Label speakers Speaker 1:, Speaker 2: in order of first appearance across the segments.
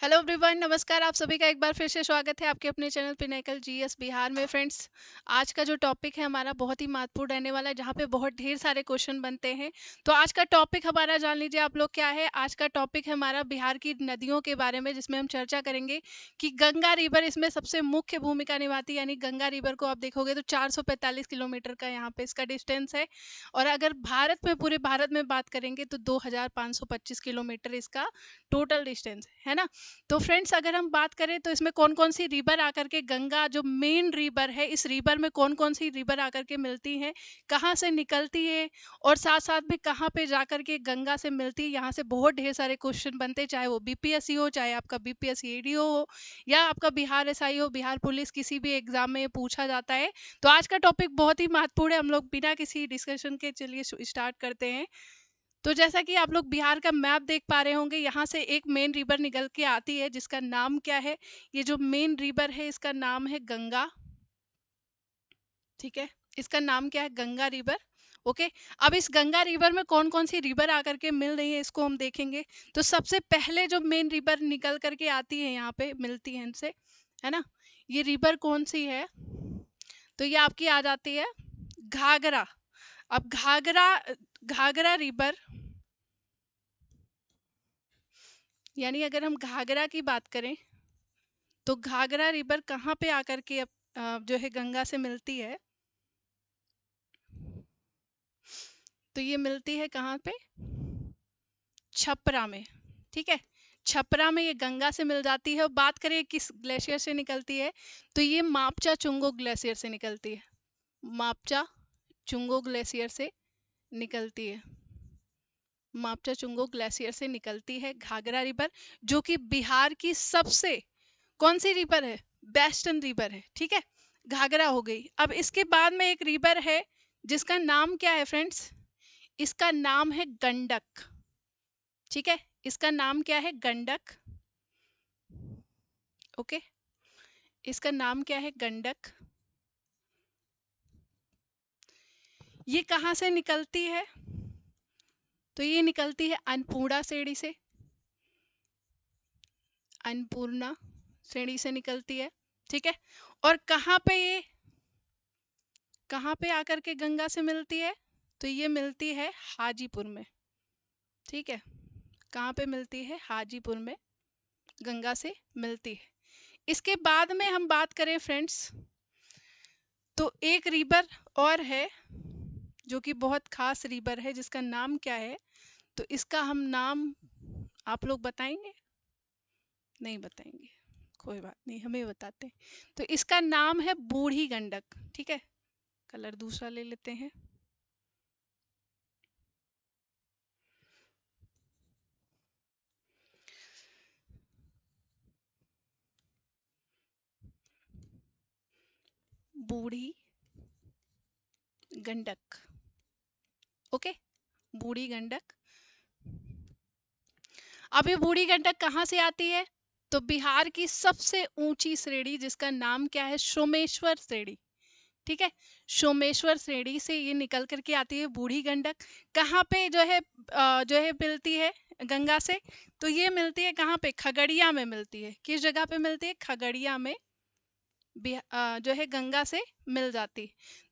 Speaker 1: Hello everyone, नमस्कार। आप सभी का एक बार फिर से स्वागत है आपके अपने चैनल पिनेकल जीएस बिहार में। फ्रेंड्स, आज का जो टॉपिक है हमारा बहुत ही महत्वपूर्ण रहने वाला है, जहाँ पे बहुत ढेर सारे क्वेश्चन बनते हैं। तो आज का टॉपिक हमारा जान लीजिए आप लोग क्या है। आज का टॉपिक है हमारा बिहार की नदियों के बारे में, जिसमें हम चर्चा करेंगे कि गंगा रिवर इसमें सबसे मुख्य भूमिका निभाती है। यानी गंगा रिवर को आप देखोगे तो 445 किलोमीटर का यहाँ पे इसका डिस्टेंस है। और अगर भारत में, पूरे भारत में बात करेंगे तो 2525 किलोमीटर इसका टोटल डिस्टेंस है ना। तो फ्रेंड्स, अगर हम बात करें तो इसमें कौन कौन सी रिवर आकर के, गंगा जो मेन रिवर है, इस रिवर में कौन कौन सी रिवर आकर के मिलती हैं, कहाँ से निकलती है, और साथ साथ में कहाँ पे जाकर के गंगा से मिलती है। यहाँ से बहुत ढेर सारे क्वेश्चन बनते हैं, चाहे वो बीपीएससी हो, चाहे आपका बीपीएससी एडीओ हो, या आपका बिहार एसआई हो, बिहार पुलिस, किसी भी एग्जाम में पूछा जाता है। तो आज का टॉपिक बहुत ही महत्वपूर्ण है। हम लोग बिना किसी डिस्कशन के चलिए स्टार्ट करते हैं। तो जैसा कि आप लोग बिहार का मैप देख पा रहे होंगे, यहाँ से एक मेन रिवर निकल के आती है जिसका नाम क्या है। ये जो मेन रिवर है इसका नाम है गंगा। ठीक है, इसका नाम क्या है, गंगा रिवर। ओके। अब इस गंगा रिवर में कौन कौन सी रिवर आकर के मिल रही है, इसको हम देखेंगे। तो सबसे पहले जो मेन रिवर निकल करके आती है, यहाँ पे मिलती है इनसे, है ना। ये रिवर कौन सी है, तो ये आपकी आ जाती है घाघरा। अब घाघरा, घाघरा रिवर, यानी अगर हम घाघरा की बात करें तो घाघरा रिवर कहाँ पे आकर के जो है गंगा से मिलती है। तो ये मिलती है कहाँ पे, छपरा में। ठीक है, छपरा में ये गंगा से मिल जाती है। और बात करें किस ग्लेशियर से निकलती है, तो ये मापचा चुंगो ग्लेशियर से निकलती है। मापचा चुंगो ग्लेशियर से निकलती है। मापचा चुंगो ग्लेशियर से निकलती है घाघरा रिवर, जो कि बिहार की सबसे, कौन सी रिवर है, वेस्टर्न रिवर है। ठीक है, घाघरा हो गई। अब इसके बाद में एक रिवर है जिसका नाम क्या है फ्रेंड्स, इसका नाम है गंडक। ठीक है, इसका नाम क्या है, गंडक। ओके, इसका नाम क्या है, गंडक। ये कहाँ से निकलती है, तो ये निकलती है अन्नपूर्णा श्रेणी से। अन्नपूर्णा श्रेणी से निकलती है। ठीक है, और कहाँ पे ये, कहाँ पे आकर के गंगा से मिलती है, तो ये मिलती है हाजीपुर में। ठीक है, कहाँ पे मिलती है, हाजीपुर में गंगा से मिलती है। इसके बाद में हम बात करें फ्रेंड्स, तो एक रिवर और है जो कि बहुत खास रिवर है, जिसका नाम क्या है, तो इसका हम नाम, आप लोग बताएंगे, नहीं बताएंगे, कोई बात नहीं, हमें बताते हैं। तो इसका नाम है बूढ़ी गंडक। ठीक है, कलर दूसरा ले लेते हैं। बूढ़ी गंडक। ओके, बूढ़ी गंडक। अब ये बूढ़ी गंडक कहाँ से आती है, तो बिहार की सबसे ऊंची श्रेणी, जिसका नाम क्या है, सोमेश्वर श्रेणी। ठीक है, सोमेश्वर श्रेणी से ये निकल करके आती है बूढ़ी गंडक। कहाँ पे जो है जो है मिलती है गंगा से, तो ये मिलती है कहाँ पे, खगड़िया में मिलती है। किस जगह पे मिलती है, खगड़िया में जो है गंगा से मिल जाती।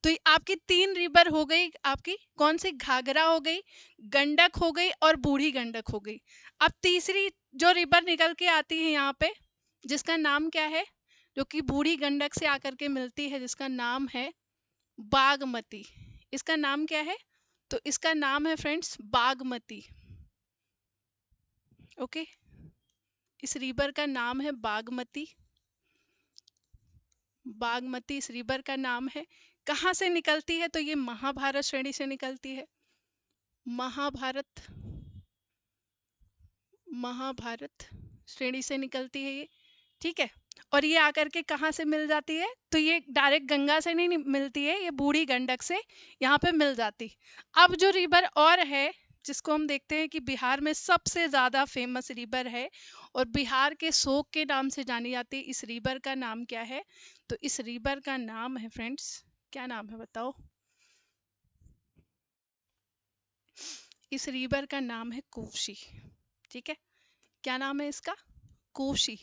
Speaker 1: तो ये आपकी तीन रिवर हो गई, आपकी कौन सी, घाघरा हो गई, गंडक हो गई, और बूढ़ी गंडक हो गई। अब तीसरी जो रिवर निकल के आती है यहाँ पे, जिसका नाम क्या है, जो कि बूढ़ी गंडक से आकर के मिलती है, जिसका नाम है बागमती। इसका नाम क्या है, तो इसका नाम है फ्रेंड्स बागमती। ओके, इस रिवर का नाम है बागमती। बागमती इस रिवर का नाम है। कहाँ से निकलती है, तो ये महाभारत श्रेणी से निकलती है। महाभारत, महाभारत श्रेणी से निकलती है ये। ठीक है, और ये आकर के कहाँ से मिल जाती है, तो ये डायरेक्ट गंगा से नहीं मिलती है, ये बूढ़ी गंडक से यहाँ पे मिल जाती। अब जो रिवर और है, जिसको हम देखते हैं कि बिहार में सबसे ज़्यादा फेमस रिवर है और बिहार के शोक के नाम से जानी जाती है, इस रिवर का नाम क्या है, तो इस रिवर का नाम है फ्रेंड्स, क्या नाम है बताओ, इस रिवर का नाम है कोसी। ठीक है, क्या नाम है इसका, कोसी,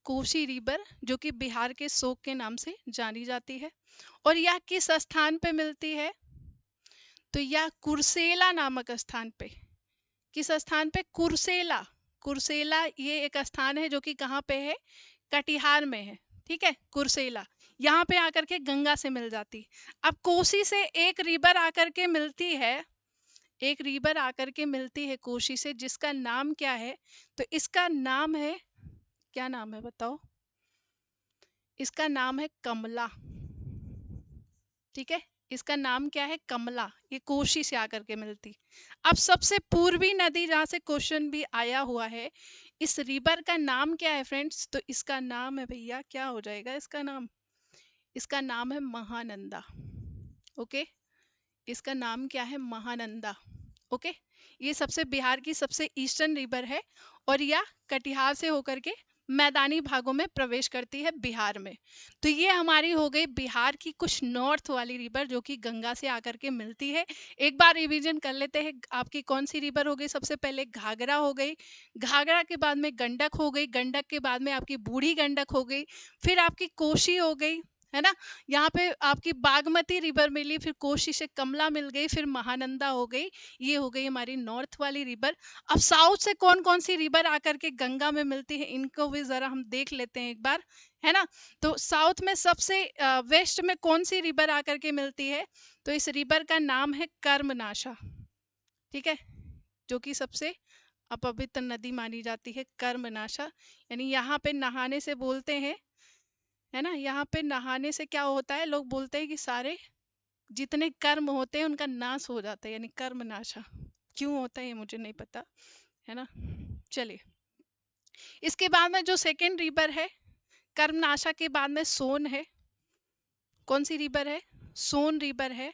Speaker 1: कोसी रिवर जो कि बिहार के शोक के नाम से जानी जाती है। और यह किस स्थान पे मिलती है? तो यह कुर्सेला नामक स्थान पे। किस स्थान पे? कुर्सेला। कुर्सेला ये एक स्थान है जो कि कहाँ पे है? कटिहार में है। ठीक है, कुर्सेला। यहाँ पे आकर के गंगा से मिल जाती। अब कोसी से एक रिवर आकर के मिलती है, एक रिवर आकर के मिलती है कोसी से, जिसका नाम क्या है? तो इसका नाम है, क्या नाम है बताओ? इसका नाम है कमला। ठीक है, इसका नाम क्या है? कमला। ये कोशी से आकर के मिलती। अब सबसे पूर्वी नदी जहां से क्वेश्चन भी आया हुआ है, इस रिवर का नाम क्या है फ्रेंड्स? तो इसका नाम है भैया, क्या हो जाएगा इसका नाम? इसका नाम है महानंदा। ओके, इसका नाम क्या है? महानंदा। ओके, ये सबसे बिहार की सबसे ईस्टर्न रिवर है और यह कटिहार से होकर के मैदानी भागों में प्रवेश करती है बिहार में। तो ये हमारी हो गई बिहार की कुछ नॉर्थ वाली रिवर जो कि गंगा से आकर के मिलती है। एक बार रिवीजन कर लेते हैं, आपकी कौन सी रिवर हो गई? सबसे पहले घाघरा हो गई, घाघरा के बाद में गंडक हो गई, गंडक के बाद में आपकी बूढ़ी गंडक हो गई, फिर आपकी कोशी हो गई, है ना, यहाँ पे आपकी बागमती रिवर मिली, फिर कोशी से कमला मिल गई, फिर महानंदा हो गई। ये हो गई हमारी नॉर्थ वाली रिवर। अब साउथ से कौन कौन सी रिवर आकर के गंगा में मिलती है, इनको भी जरा हम देख लेते हैं एक बार, है ना। तो साउथ में सबसे वेस्ट में कौन सी रिवर आकर के मिलती है? तो इस रिवर का नाम है कर्मनाशा। ठीक है, जो कि सबसे अपवित्र नदी मानी जाती है, कर्मनाशा। यानी यहाँ पे नहाने से बोलते हैं, है ना, यहाँ पे नहाने से क्या होता है? लोग बोलते हैं कि सारे जितने कर्म होते हैं उनका नाश हो जाता है, यानी कर्म नाशा। क्यों होता है ये मुझे नहीं पता, है ना। चलिए, इसके बाद में जो सेकेंड रिवर है कर्मनाशा के बाद में सोन है। कौन सी रिवर है? सोन रिवर है,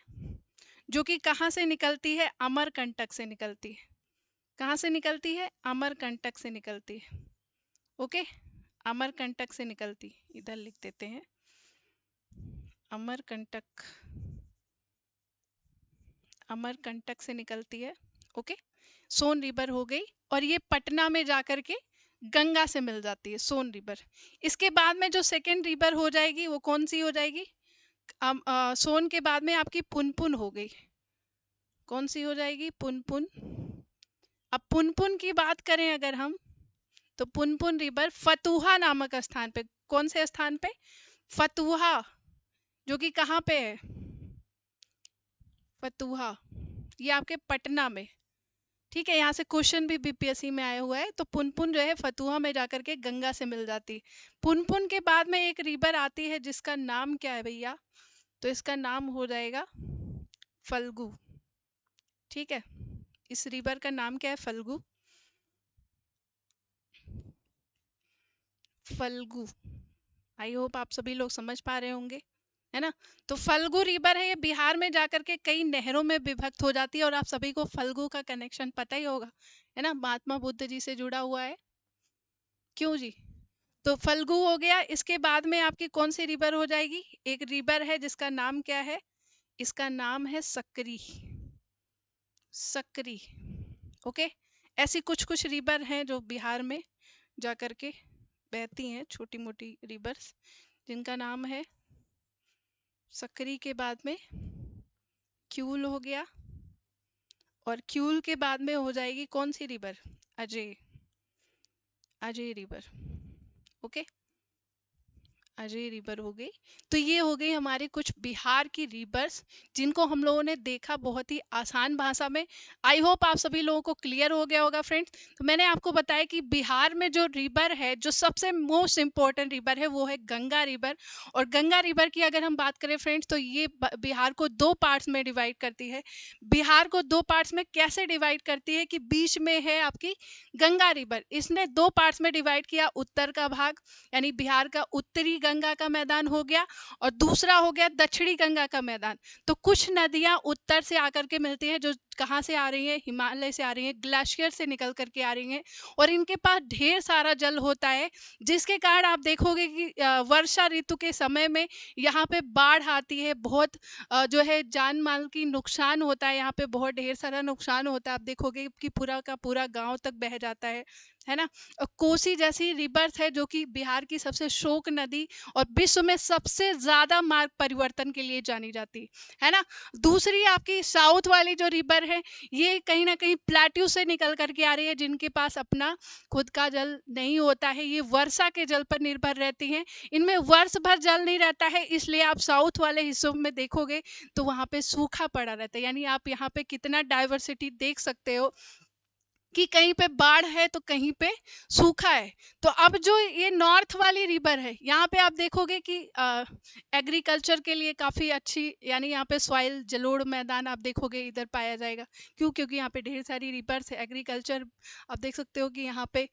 Speaker 1: जो कि कहाँ से निकलती है? अमरकंटक से निकलती है। कहाँ से निकलती है? अमरकंटक से निकलती है। ओके, अमरकंटक से निकलती, इधर लिख देते हैं अमरकंटक, अमरकंटक से निकलती है। ओके, सोन रिवर हो गई, और ये पटना में जाकर के गंगा से मिल जाती है, सोन रिवर। इसके बाद में जो सेकेंड रिवर हो जाएगी वो कौन सी हो जाएगी? सोन के बाद में आपकी पुनपुन हो गई। कौन सी हो जाएगी? पुनपुन। अब पुनपुन की बात करें अगर हम, तो पुनपुन रिवर फतुहा नामक स्थान पे, कौन से स्थान पे? फतुहा, जो कि कहाँ पे है? फतुहा, ये आपके पटना में। ठीक है, यहाँ से क्वेश्चन भी बीपीएससी में आया हुआ है। तो पुनपुन जो है फतुहा में जाकर के गंगा से मिल जाती। पुनपुन के बाद में एक रिवर आती है जिसका नाम क्या है भैया? तो इसका नाम हो जाएगा फल्गु। ठीक है, इस रिवर का नाम क्या है? फल्गु। फल्गु, आई होप आप सभी लोग समझ पा रहे होंगे, है ना। तो फल्गु रिवर है, ये बिहार में जाकर के कई नहरों में विभक्त हो जाती है, और आप सभी को फल्गु का कनेक्शन पता ही होगा, है ना, महात्मा बुद्ध जी से जुड़ा हुआ है। क्यों जी? तो फल्गु हो गया। इसके बाद में आपकी कौन सी रिवर हो जाएगी? एक रिवर है जिसका नाम क्या है? इसका नाम है सकरी। सकरी। ओके, ऐसी कुछ कुछ रिवर हैं जो बिहार में जाकर के बहती हैं, छोटी मोटी रिवर्स, जिनका नाम है सकरी। के बाद में क्यूल हो गया, और क्यूल के बाद में हो जाएगी कौन सी river? Ajay, Ajay river. Okay, Ajay river हो गई। तो ये हो गई हमारी कुछ बिहार की रिवर्स, जिनको हम लोगों ने देखा बहुत ही आसान भाषा में। आई होप आप सभी लोगों को क्लियर हो गया होगा फ्रेंड्स। तो मैंने आपको बताया कि बिहार में जो रिवर है, जो सबसे मोस्ट इम्पोर्टेंट रिवर है, वो है गंगा रिवर। और गंगा रिवर की अगर हम बात करें फ्रेंड्स, तो ये बिहार को दो पार्ट्स में डिवाइड करती है। बिहार को दो पार्ट्स में कैसे डिवाइड करती है? कि बीच में है आपकी गंगा रिवर, इसने दो पार्ट्स में डिवाइड किया। उत्तर का भाग यानी बिहार का उत्तरी गंगा का मैदान हो गया, और दूसरा हो गया दक्षिणी गंगा का मैदान। तो कुछ नदियां उत्तर से आकर के मिलती हैं जो कहाँ से आ रही हैं? हिमालय से आ रही हैं, ग्लेशियर से निकल कर के आ रही हैं और इनके पास ढेर सारा जल होता है, जिसके कारण आप देखोगे कि वर्षा ऋतु के समय में यहाँ पे बाढ़ आती है, बहुत जो है जान माल की नुकसान होता है, यहाँ पे बहुत ढेर सारा नुकसान होता है। आप देखोगे कि पूरा का पूरा गांव तक बह जाता है ना। कोसी जैसी रिवर्स है जो कि बिहार की सबसे शोक नदी और विश्व में सबसे ज्यादा मार्ग परिवर्तन के लिए जानी जाती है ना। दूसरी आपकी साउथ वाली जो रिवर है, ये कहीं ना कहीं प्लेट्यू से निकल करके आ रही है, जिनके पास अपना खुद का जल नहीं होता है, ये वर्षा के जल पर निर्भर रहती हैं। इनमें वर्ष भर जल नहीं रहता है, इसलिए आप साउथ वाले हिस्सों में देखोगे तो वहां पे सूखा पड़ा रहता है। यानी आप यहाँ पे कितना डाइवर्सिटी देख सकते हो कि कहीं पे बाढ़ है तो कहीं पे सूखा है। तो अब जो ये नॉर्थ वाली रिवर है, यहाँ पे आप देखोगे कि एग्रीकल्चर के लिए काफ़ी अच्छी, यानी यहाँ पे सॉइल जलोढ़ मैदान आप देखोगे इधर पाया जाएगा। क्यों? क्योंकि यहाँ पे ढेर सारी रिवर्स है। एग्रीकल्चर आप देख सकते हो कि यहाँ पे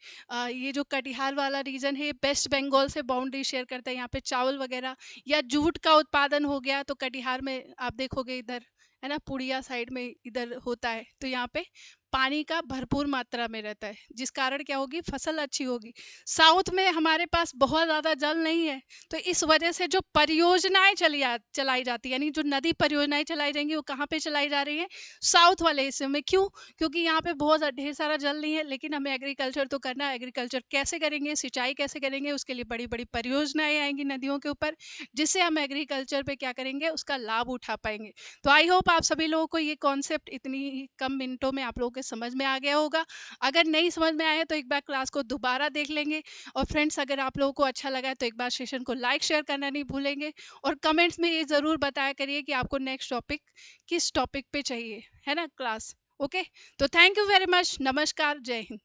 Speaker 1: ये जो कटिहार वाला रीजन है, वेस्ट बंगाल से बाउंड्री शेयर करता है। यहाँ पे चावल वगैरह या जूट का उत्पादन हो गया तो कटिहार में आप देखोगे इधर, है ना, पुड़िया साइड में इधर होता है। तो यहाँ पे पानी का भरपूर मात्रा में रहता है, जिस कारण क्या होगी, फसल अच्छी होगी। साउथ में हमारे पास बहुत ज़्यादा जल नहीं है, तो इस वजह से जो परियोजनाएं चलाई जाती है, यानी जो नदी परियोजनाएं चलाई जाएंगी, वो कहाँ पे चलाई जा रही है? साउथ वाले हिस्से में। क्यों? क्योंकि यहाँ पे बहुत ढेर सारा जल नहीं है, लेकिन हमें एग्रीकल्चर तो करना है। एग्रीकल्चर कैसे करेंगे, सिंचाई कैसे करेंगे, उसके लिए बड़ी बड़ी परियोजनाएं आएंगी नदियों के ऊपर, जिससे हम एग्रीकल्चर पे क्या करेंगे, उसका लाभ उठा पाएंगे। तो आई होप आप सभी लोगों को ये कॉन्सेप्ट इतनी कम मिनटों में आप लोगों के समझ में आ गया होगा। अगर नहीं समझ में आया तो एक बार क्लास को दोबारा देख लेंगे। और फ्रेंड्स, अगर आप लोगों को अच्छा लगा है तो एक बार सेशन को लाइक शेयर करना नहीं भूलेंगे, और कमेंट्स में ये ज़रूर बताया करिए कि आपको नेक्स्ट टॉपिक किस टॉपिक पे चाहिए, है ना क्लास। ओके, तो थैंक यू वेरी मच। नमस्कार, जय हिंद।